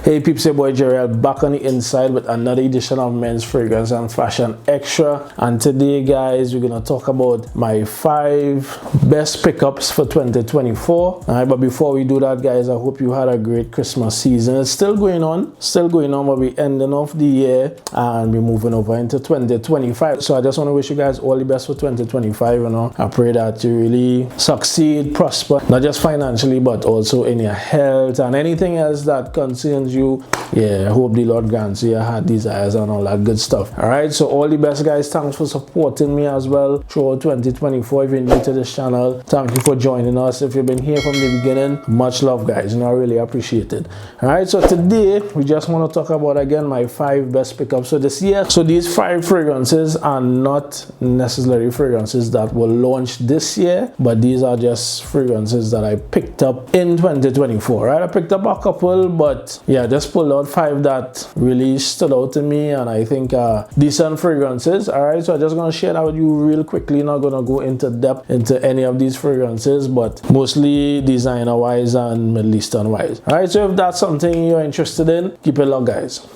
Hey peeps, your boy Jarrell back on the inside with another edition of Men's Fragrance and Fashion Extra. And today, guys, we're gonna talk about my 5 best pickups for 2024. Alright, but before we do that, guys, I hope you had a great Christmas season. It's still going on, but we're ending off the year and we're moving over into 2025. So I just want to wish you guys all the best for 2025. You know, I pray that you really succeed, prosper, not just financially, but also in your health and anything else that concerns you. Yeah, I hope the Lord grants you your heart desires and all that good stuff. All right, so all the best, guys. Thanks for supporting me as well throughout 2024. If you're new to this channel, thank you for joining us. If you've been here from the beginning, much love, guys. You know, I really appreciate it. All right, so today we just want to talk about again my 5 best pickups for this year. So these 5 fragrances are not necessarily fragrances that were launched this year, but these are just fragrances that I picked up in 2024. Right, I picked up a couple, but yeah, just pulled out 5 that really stood out to me and I think decent fragrances. All right, so I'm just gonna share that with you real quickly. Not gonna go into depth into any of these fragrances, but mostly designer wise and Middle Eastern wise. All right, so if that's something you're interested in, keep it locked, guys.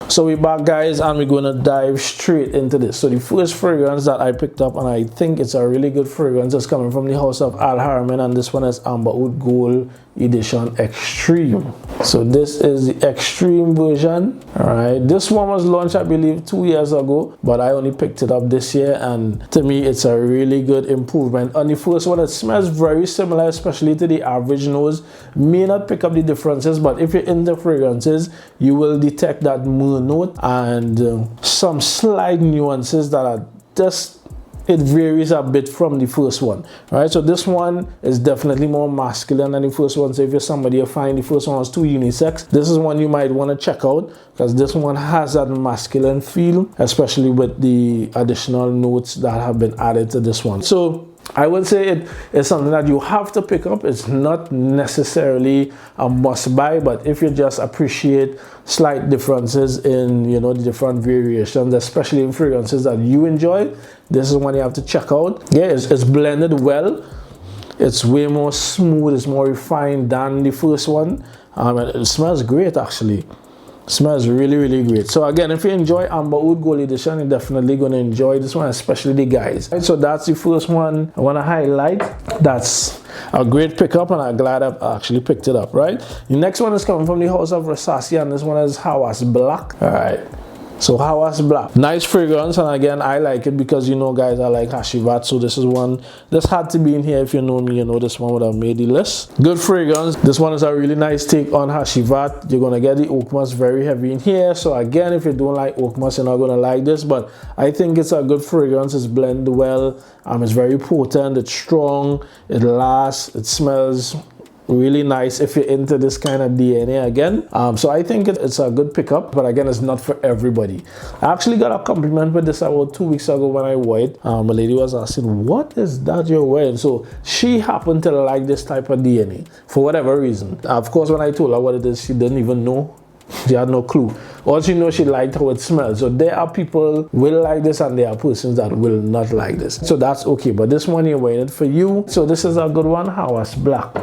So we're back, guys, and we're gonna dive straight into this. So the first fragrance that I picked up, and I think it's a really good fragrance, is coming from the house of Al Harman, and this one is Amber Oud Gold Edition Extreme. So this is the extreme version. All right, this one was launched, I believe, 2 years ago, but I only picked it up this year, and to me it's a really good improvement. On the first one, it smells very similar, especially to the average nose. May not pick up the differences, but if you're into fragrances, you will detect that myrrh note and some slight nuances that are just, it varies a bit from the first one. Right, so this one is definitely more masculine than the first one. So if you're somebody you find the first one was too unisex, this is one you might want to check out, because this one has that masculine feel, especially with the additional notes that have been added to this one. So I would say it is something that you have to pick up. It's not necessarily a must buy, but if you just appreciate slight differences in, you know, the different variations, especially in fragrances that you enjoy, this is one you have to check out. Yeah, it's blended well. It's way more smooth, it's more refined than the first one. It smells great, actually. Smells really, really great. So again, if you enjoy Amber Oud Gold Edition, you're definitely going to enjoy this one, especially the guys. Right, so that's the first one I want to highlight. That's a great pickup, and I'm glad I've actually picked it up. Right, the next one is coming from the house of Versace, and this one is Hawas Black. All right, so Hawas Black, nice fragrance, and again, I like it because, you know, guys, I like Hashivat, so this is one, this had to be in here. If you know me, you know this one would have made the list. Good fragrance. This one is a really nice take on Hashivat. You're gonna get the oak musk very heavy in here, so again, if you don't like oak musk, you're not gonna like this, but I think it's a good fragrance. It's blended well, it's very potent, it's strong, it lasts, it smells really nice if you're into this kind of DNA again. So I think it's a good pickup, but again, it's not for everybody. I actually got a compliment with this about 2 weeks ago when I wore it. A lady was asking, what is that you're wearing? So she happened to like this type of DNA for whatever reason. Of course, when I told her what it is, she didn't even know. She had no clue. All she knows, she liked how it smells. So there are people who will like this and there are persons that will not like this. So that's okay, but this one you're wearing it for you. So this is a good one, Hawas Black.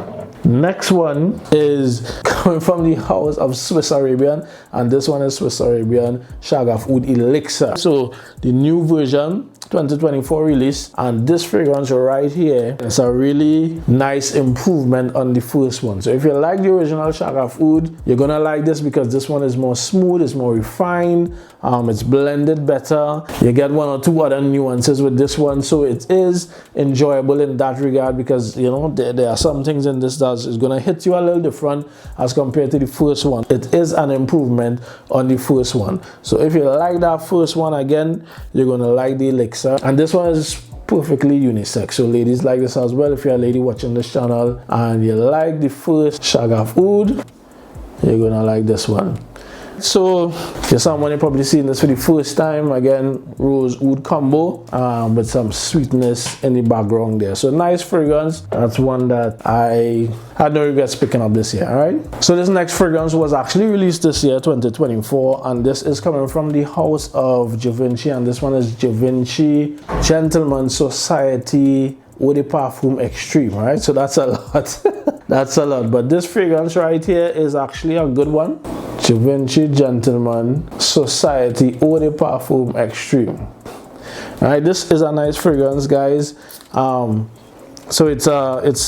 Next one is coming from the house of Swiss Arabian, and this one is Swiss Arabian Shagaf Oud Elixir. So the new version, 2024 release, and this fragrance right here is a really nice improvement on the first one. So if you like the original Shagaf Oud, you're gonna like this because this one is more smooth, it's more refined, it's blended better. You get 1 or 2 other nuances with this one, so it is enjoyable in that regard, because, you know, there are some things in this that is gonna hit you a little different as compared to the first one. It is an improvement on the first one. So if you like that first one, again, you're gonna like the Elixir. And this one is perfectly unisex, so ladies like this as well. If you're a lady watching this channel and you like the first Shagaf Oud, you're gonna like this one. So for someone, you probably seen this for the first time. Again, rose wood combo with some sweetness in the background there. So nice fragrance. That's one that I had no regrets picking up this year. All right. So this next fragrance was actually released this year, 2024, and this is coming from the house of Givenchy, and this one is Givenchy Gentleman Society Eau de Parfum Extreme. Right. So that's a lot. That's a lot. But this fragrance right here is actually a good one. Givenchy Gentleman Society Eau de Parfum Extreme. All right, this is a nice fragrance, guys. So it's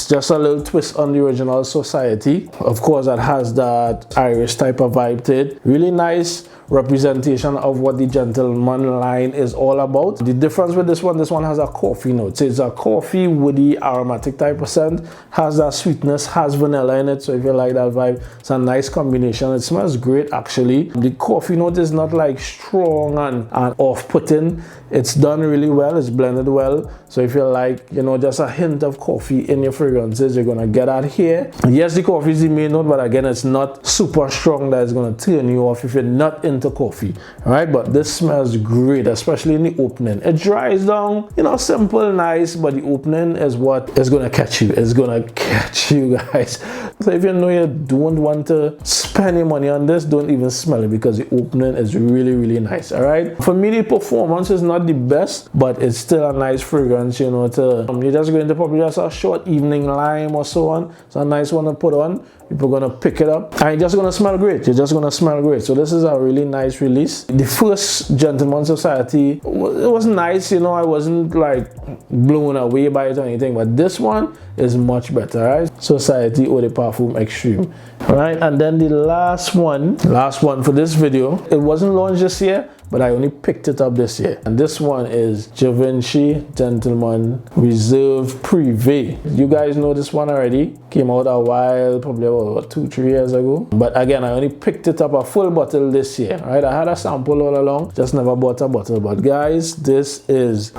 just a little twist on the original Society. Of course, that has that Irish type of vibe to it. Really nice representation of what the Gentleman line is all about. The difference with this one has a coffee note. So it's a coffee, woody, aromatic type of scent. Has that sweetness, has vanilla in it. So if you like that vibe, it's a nice combination. It smells great actually. The coffee note is not like strong and off-putting. It's done really well. It's blended well. So if you like, you know, just a hint of coffee in your fragrances, you're gonna get that here. Yes, the coffee is the main note, but again, it's not super strong that it's gonna turn you off if you're not into coffee. All right, but this smells great, especially in the opening. It dries down, you know, simple, nice, but the opening is what is gonna catch you. It's gonna catch you guys. So if you know you don't want to spend your money on this, don't even smell it, because the opening is really, really nice. All right, for me, the performance is not the best, but it's still a nice fragrance, you know. You're just going to probably just a short evening lime or so on. It's a nice one to put on. People are going to pick it up and you're just going to smell great. You're just going to smell great. So this is a really nice release. The first Gentleman Society, it was nice, you know. I wasn't like blown away by it or anything, but this one is much better. Right, Society Eau de Parfum Extreme. All right, and then the last one for this video, it wasn't launched this year, but I only picked it up this year, and this one is Givenchy Gentleman Reserve Privé. You guys know this one already. Came out a while, probably about 2-3 years ago, but again, I only picked it up a full bottle this year. Right, I had a sample all along, just never bought a bottle. But guys, this is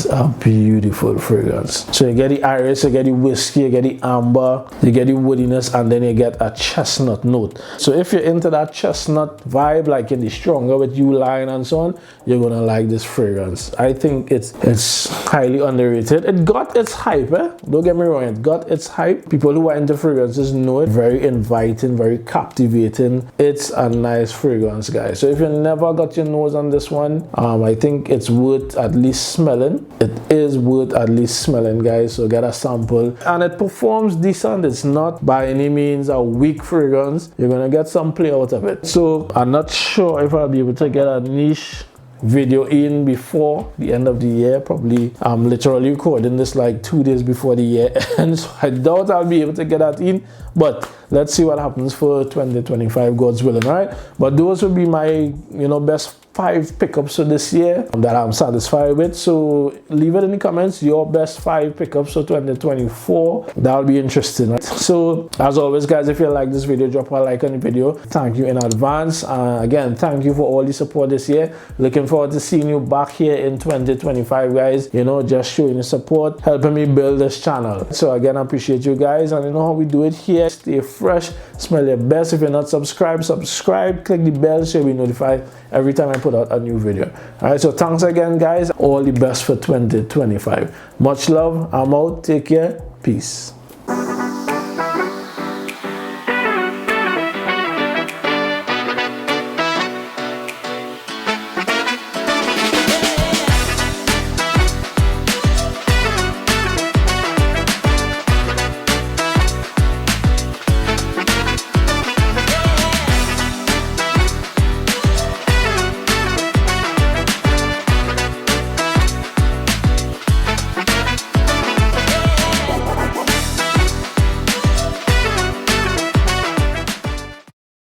a beautiful fragrance. So you get the iris, you get the whiskey, you get the amber, you get the woodiness, and then you get a chestnut note. So if you're into that chestnut vibe, like in the stronger with you line and so on, you're gonna like this fragrance. I think it's highly underrated. It got its hype, don't get me wrong, it got its hype. People who are into fragrances know it. Very inviting, very captivating. It's a nice fragrance, guys. So if you never got your nose on this one, I think it's worth at least smelling. It is worth at least smelling, guys. So get a sample, and it performs decent. It's not by any means a weak fragrance. You're gonna get some play out of it. So I'm not sure if I'll be able to get a niche video in before the end of the year. Probably I'm literally recording this like 2 days before the year ends, so I doubt I'll be able to get that in, but let's see what happens for 2025, God's willing. All right, but those will be my, you know, best 5 pickups for this year that I'm satisfied with. So leave it in the comments, your best 5 pickups for 2024. That'll be interesting, right? So as always, guys, if you like this video, drop a like on the video. Thank you in advance. Again, thank you for all the support this year. Looking forward to seeing you back here in 2025, guys. You know, just showing your support, helping me build this channel. So again, I appreciate you guys, and you know how we do it here. Stay fresh, smell your best. If you're not subscribed, subscribe, click the bell so you'll be notified every time I put out a new video. All right, so thanks again, guys. All the best for 2025. Much love. I'm out. Take care. Peace.